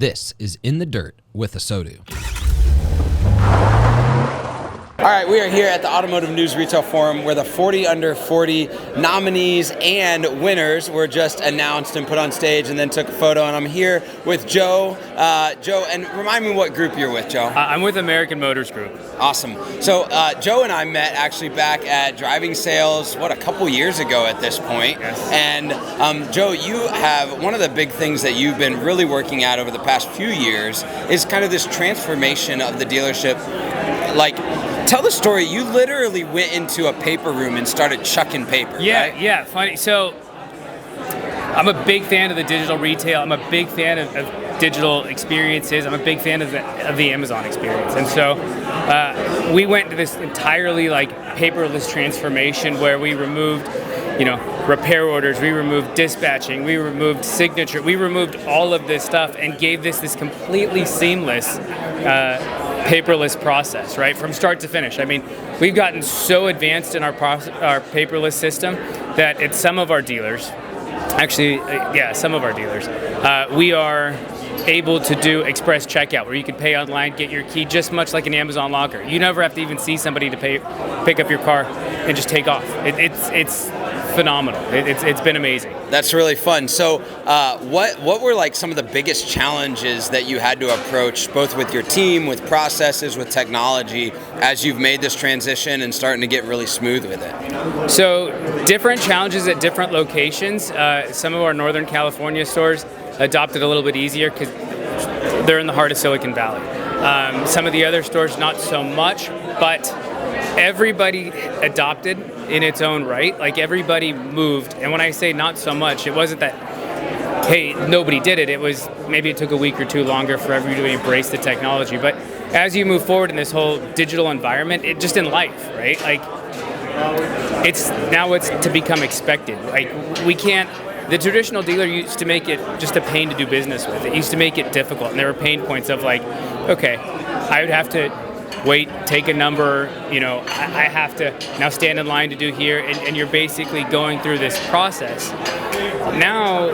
This is In the Dirt with ASOTU. All right, we are here at the Automotive News Retail Forum where the 40 under 40 nominees and winners were just announced and put on stage and then took a photo. And I'm here with Joe. Joe, and remind me what group you're with, Joe. I'm with American Motors Group. Awesome. So Joe and I met actually back at Driving Sales, a couple years ago at this point. Yes. And Joe, you have one of the big things that you've been really working at over the past few years is kind of this transformation of the dealership. Tell the story. You literally went into a paper room and started chucking paper. Yeah, right? yeah, funny. So I'm a big fan of the digital retail. I'm a big fan of digital experiences. I'm a big fan of the Amazon experience. And so we went into this entirely paperless transformation where we removed, repair orders, we removed dispatching, we removed signature, we removed all of this stuff and gave this completely seamless paperless process, right, from start to finish. I mean, we've gotten so advanced in our paperless system that at some of our dealers, we are able to do express checkout where you can pay online, get your key, just much like an Amazon locker. You never have to even see somebody to pick up your car and just take off. It's phenomenal. It's been amazing. That's really fun. So what were some of the biggest challenges that you had to approach, both with your team, with processes, with technology, as you've made this transition and starting to get really smooth with it? So different challenges at different locations. Some of our Northern California stores adopted a little bit easier because they're in the heart of Silicon Valley. Some of the other stores, not so much, but everybody adopted in its own right. Everybody moved. And when I say not so much, it wasn't that, hey, nobody did it. It was maybe it took a week or two longer for everybody to embrace the technology. But as you move forward in this whole digital environment, it just in life, right? It's to become expected. We can't. The traditional dealer used to make it just a pain to do business with. It used to make it difficult, and there were pain points of okay, I would have to wait, take a number, I have to now stand in line to do here, and you're basically going through this process. Now,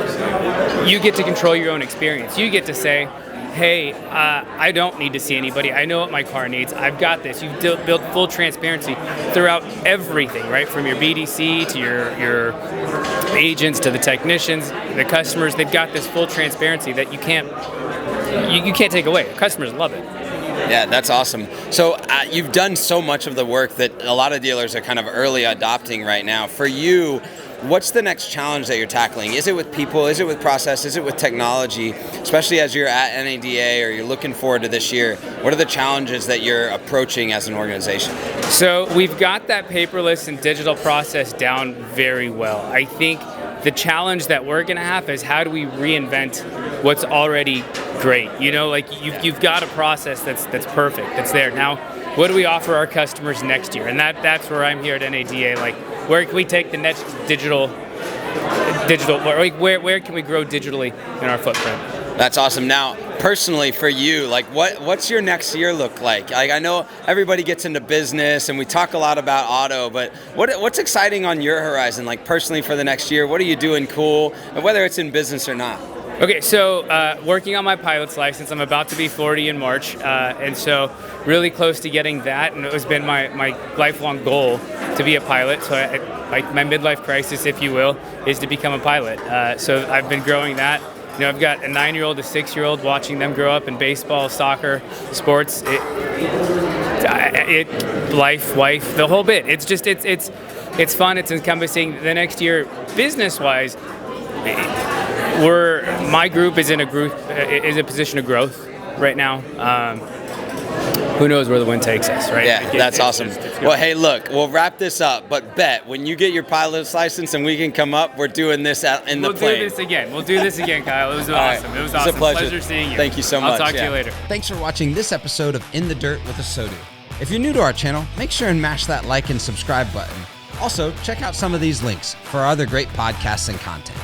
you get to control your own experience. You get to say, hey, I don't need to see anybody. I know what my car needs. I've got this. You've built full transparency throughout everything, right? From your BDC to your agents to the technicians, the customers. They've got this full transparency that you can't take away. Customers love it. Yeah, that's awesome. So you've done so much of the work that a lot of dealers are kind of early adopting right now. For you, what's the next challenge that you're tackling? Is it with people? Is it with process? Is it with technology? Especially as you're at NADA or you're looking forward to this year, what are the challenges that you're approaching as an organization? So we've got that paperless and digital process down very well. I think the challenge that we're going to have is how do we reinvent what's already great? You've got a process that's perfect, that's there. Now, what do we offer our customers next year? And that's where I'm here at NADA. Where can we take the next digital? Where can we grow digitally in our footprint? That's awesome. Now, personally for you, what's your next year look like? I know everybody gets into business and we talk a lot about auto, but what's exciting on your horizon? Personally for the next year, what are you doing cool, whether it's in business or not? Okay, so working on my pilot's license. I'm about to be 40 in March, and so really close to getting that, and it has been my lifelong goal to be a pilot. So my midlife crisis, if you will, is to become a pilot. So I've been growing that. I've got a 9-year-old, a 6-year-old, watching them grow up in baseball, soccer, sports, life, wife, the whole bit. It's just it's fun. It's encompassing. The next year, business-wise, my group is in a position of growth right now. Who knows where the wind takes us, right? Yeah, that's awesome. Well, hey, look, we'll wrap this up, but bet when you get your pilot's license and we can come up, we're doing this in the plane. We'll do this again, Kyle. It was awesome. Right. It was awesome. It's a pleasure seeing you. Thank you so much. I'll talk to you later. Thanks for watching this episode of In the Dirt with ASOTU. If you're new to our channel, make sure and mash that like and subscribe button. Also, check out some of these links for our other great podcasts and content.